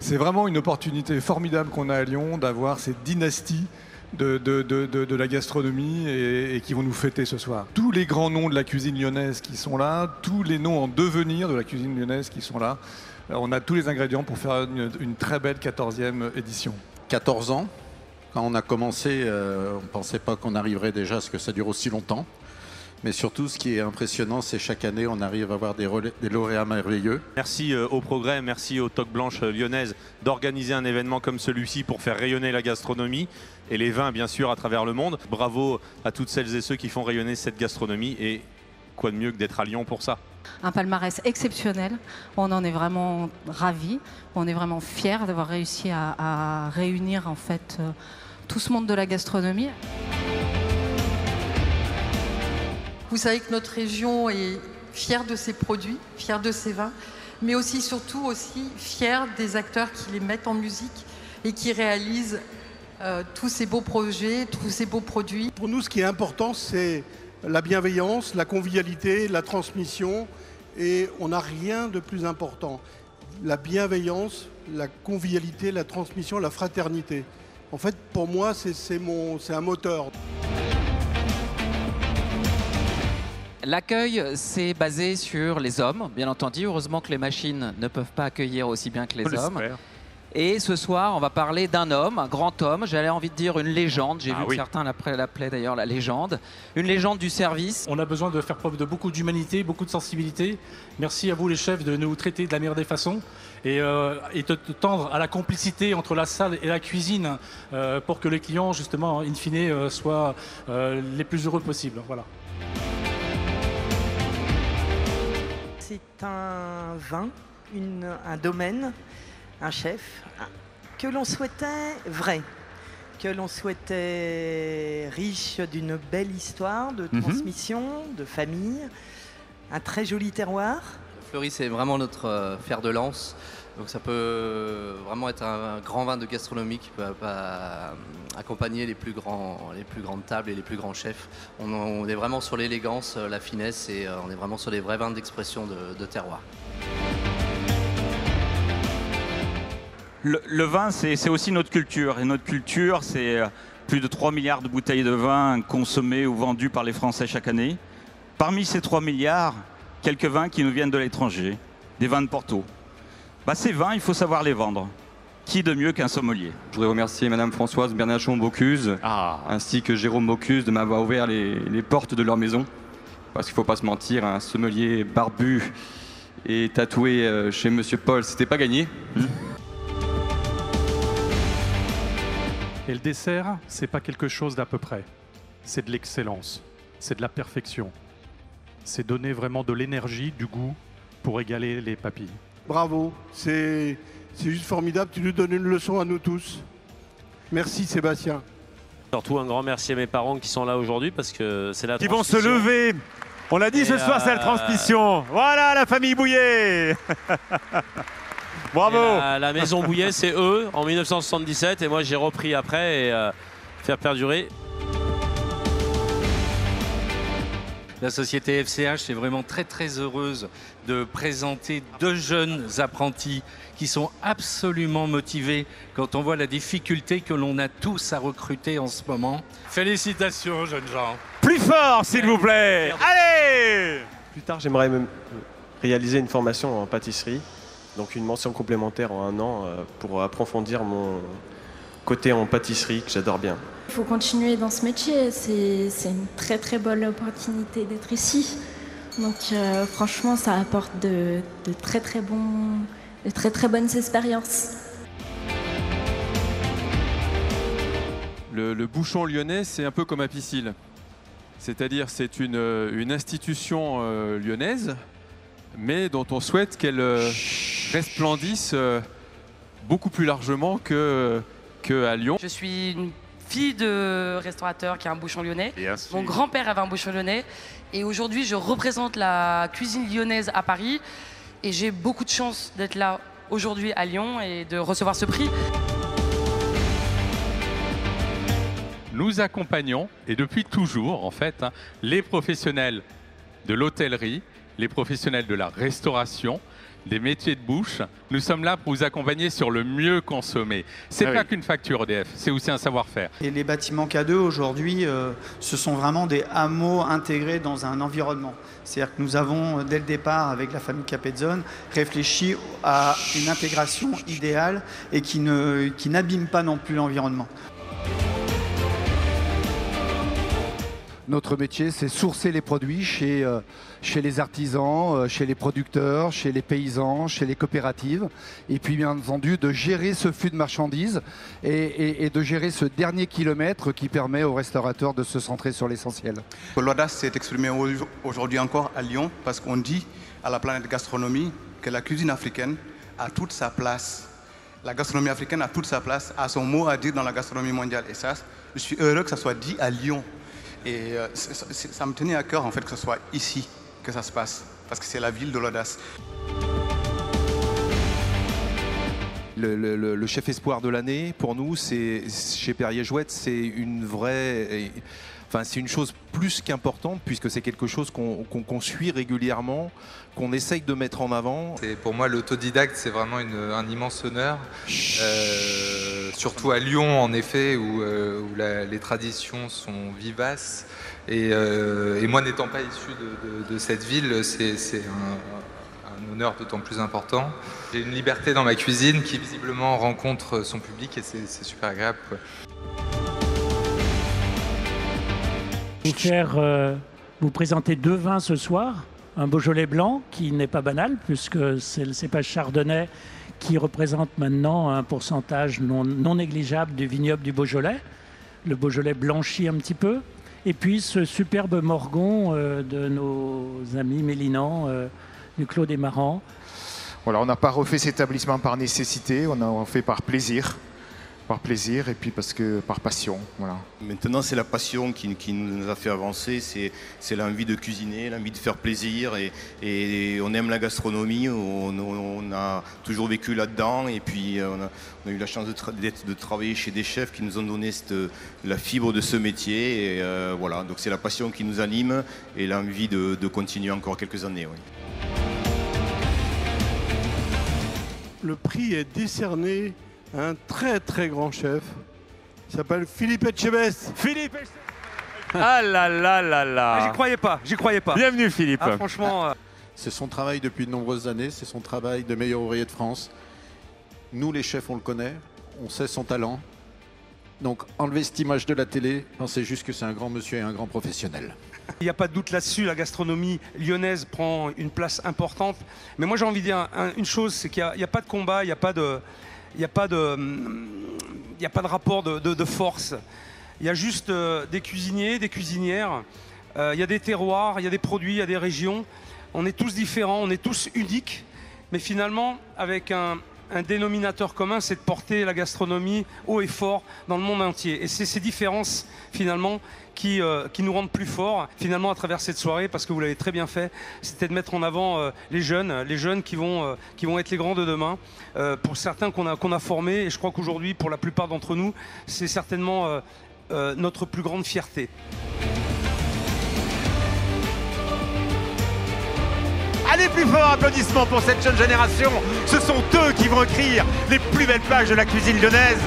C'est vraiment une opportunité formidable qu'on a à Lyon d'avoir cette dynastie de la gastronomie et qui vont nous fêter ce soir. Tous les grands noms de la cuisine lyonnaise qui sont là, tous les noms en devenir de la cuisine lyonnaise qui sont là. On a tous les ingrédients pour faire une très belle 14e édition. 14 ans, quand on a commencé, on ne pensait pas qu'on arriverait déjà à ce que ça dure aussi longtemps. Mais surtout, ce qui est impressionnant, c'est chaque année, on arrive à avoir des lauréats merveilleux. Merci au Progrès, merci aux Toques Blanches lyonnaises d'organiser un événement comme celui-ci pour faire rayonner la gastronomie et les vins, bien sûr, à travers le monde. Bravo à toutes celles et ceux qui font rayonner cette gastronomie et quoi de mieux que d'être à Lyon pour ça. Un palmarès exceptionnel, on en est vraiment ravis, on est vraiment fiers d'avoir réussi à réunir en fait tout ce monde de la gastronomie. Vous savez que notre région est fière de ses produits, fière de ses vins, mais aussi, surtout aussi fière des acteurs qui les mettent en musique et qui réalisent tous ces beaux projets, tous ces beaux produits. Pour nous, ce qui est important, c'est la bienveillance, la convivialité, la transmission, et on n'a rien de plus important. La bienveillance, la convivialité, la transmission, la fraternité. En fait, pour moi, c'est un moteur. L'accueil, c'est basé sur les hommes, bien entendu. Heureusement que les machines ne peuvent pas accueillir aussi bien que les hommes. Et ce soir, on va parler d'un homme, un grand homme, j'avais envie de dire une légende. J'ai vu que certains l'appelaient d'ailleurs la légende. Une légende du service. On a besoin de faire preuve de beaucoup d'humanité, beaucoup de sensibilité. Merci à vous les chefs de nous traiter de la meilleure des façons et de tendre à la complicité entre la salle et la cuisine pour que les clients, justement, in fine, soient les plus heureux possibles. Voilà. C'est un vin, un domaine, un chef que l'on souhaitait vrai, que l'on souhaitait riche d'une belle histoire, de transmission, de famille, un très joli terroir. Fleury, c'est vraiment notre fer de lance. Donc ça peut vraiment être un grand vin de gastronomie qui peut accompagner les plus grandes tables et les plus grands chefs. On est vraiment sur l'élégance, la finesse et on est vraiment sur les vrais vins d'expression de terroir. Le vin, c'est aussi notre culture. Et notre culture, c'est plus de 3 milliards de bouteilles de vin consommées ou vendues par les Français chaque année. Parmi ces 3 milliards, quelques vins qui nous viennent de l'étranger, des vins de Porto. Ces vins, il faut savoir les vendre. Qui de mieux qu'un sommelier? Je voudrais remercier Madame Françoise Bernachon-Bocuse ainsi que Jérôme Bocuse de m'avoir ouvert les portes de leur maison. Parce qu'il ne faut pas se mentir, un sommelier barbu et tatoué chez Monsieur Paul, c'était pas gagné. Et le dessert, c'est pas quelque chose d'à peu près. C'est de l'excellence, c'est de la perfection. C'est donner vraiment de l'énergie, du goût pour égaler les papilles. Bravo, c'est juste formidable, tu nous donnes une leçon à nous tous. Merci Sébastien. Surtout un grand merci à mes parents qui sont là aujourd'hui parce que c'est la Qui vont se lever. On l'a dit ce soir, c'est la transmission. Voilà la famille Bouillet. Bravo. La maison Bouillet, c'est eux en 1977 et moi j'ai repris après et faire perdurer. La société FCH est vraiment très heureuse de présenter 2 jeunes apprentis qui sont absolument motivés quand on voit la difficulté que l'on a tous à recruter en ce moment. Félicitations jeunes gens. Plus fort s'il vous plaît. Allez. Plus tard, j'aimerais même réaliser une formation en pâtisserie, donc une mention complémentaire en 1 an pour approfondir mon côté en pâtisserie que j'adore bien. Il faut continuer dans ce métier, c'est une très bonne opportunité d'être ici. Donc franchement, ça apporte de très bonnes expériences. Le bouchon lyonnais, c'est un peu comme Apicil. C'est-à-dire c'est une institution lyonnaise, mais dont on souhaite qu'elle resplendisse beaucoup plus largement qu'à Lyon. Je suis une fille de restaurateur qui a un bouchon lyonnais. Mon grand-père avait un bouchon lyonnais. Et aujourd'hui, je représente la cuisine lyonnaise à Paris. Et j'ai beaucoup de chance d'être là aujourd'hui à Lyon et de recevoir ce prix. Nous accompagnons, et depuis toujours en fait, les professionnels de l'hôtellerie, les professionnels de la restauration, des métiers de bouche. Nous sommes là pour vous accompagner sur le mieux consommer. C'est pas qu'une facture EDF, c'est aussi un savoir-faire. Et les bâtiments K2 aujourd'hui, ce sont vraiment des hameaux intégrés dans un environnement. C'est-à-dire que nous avons, dès le départ, avec la famille Capedzone, réfléchi à une intégration idéale et qui n'abîme pas non plus l'environnement. Notre métier, c'est sourcer les produits chez les artisans, chez les producteurs, chez les paysans, chez les coopératives. Et puis, bien entendu, de gérer ce flux de marchandises et de gérer ce dernier kilomètre qui permet aux restaurateurs de se centrer sur l'essentiel. L'audace s'est exprimée aujourd'hui encore à Lyon parce qu'on dit à la planète gastronomie que la cuisine africaine a toute sa place. La gastronomie africaine a toute sa place, a son mot à dire dans la gastronomie mondiale. Et ça, je suis heureux que ça soit dit à Lyon. Et ça me tenait à cœur en fait que ce soit ici que ça se passe, parce que c'est la ville de l'audace. Le chef espoir de l'année, pour nous, chez Perrier-Jouët, c'est une vraie... Enfin, c'est une chose plus qu'importante, puisque c'est quelque chose qu'on suit régulièrement, qu'on essaye de mettre en avant. Pour moi, l'autodidacte, c'est vraiment un immense honneur. Surtout à Lyon, en effet, où les traditions sont vivaces. Et moi, n'étant pas issu de cette ville, c'est un honneur d'autant plus important. J'ai une liberté dans ma cuisine qui, visiblement, rencontre son public et c'est super agréable, quoi. Je vais faire vous présenter 2 vins ce soir. Un Beaujolais blanc qui n'est pas banal puisque c'est le cépage chardonnay qui représente maintenant un pourcentage non négligeable du vignoble du Beaujolais. Le Beaujolais blanchi un petit peu. Et puis ce superbe morgon de nos amis mélinans du Clos des Marans. Voilà, on n'a pas refait cet établissement par nécessité, on a fait par plaisir et puis par passion. Voilà. Maintenant, c'est la passion qui nous a fait avancer, c'est l'envie de cuisiner, l'envie de faire plaisir et on aime la gastronomie, on a toujours vécu là-dedans et puis on a eu la chance de travailler chez des chefs qui nous ont donné la fibre de ce métier et voilà, donc c'est la passion qui nous anime et l'envie de continuer encore quelques années. Oui. Le prix est décerné un très très grand chef. Il s'appelle Philippe Etchebest. Philippe Etchebest. Ah là là là là. J'y croyais pas. Bienvenue Philippe. Ah, franchement, c'est son travail depuis de nombreuses années, c'est son travail de meilleur ouvrier de France. Nous les chefs, on le connaît, on sait son talent. Donc enlevez cette image de la télé, pensez juste que c'est un grand monsieur et un grand professionnel. Il n'y a pas de doute là-dessus, la gastronomie lyonnaise prend une place importante. Mais moi j'ai envie de dire une chose, c'est qu'il n'y a pas de combat, il n'y a pas de rapport de force. Il y a juste des cuisiniers, des cuisinières, il y a des terroirs, il y a des produits, il y a des régions. On est tous différents, on est tous uniques. Mais finalement, avec un dénominateur commun, c'est de porter la gastronomie haut et fort dans le monde entier. Et c'est ces différences, finalement, qui nous rendent plus forts, finalement, à travers cette soirée, parce que vous l'avez très bien fait, c'était de mettre en avant les jeunes qui vont être les grands de demain. Pour certains qu'on a formés, et je crois qu'aujourd'hui, pour la plupart d'entre nous, c'est certainement notre plus grande fierté. Allez, plus fort applaudissements pour cette jeune génération. Ce sont eux qui vont écrire les plus belles pages de la cuisine lyonnaise.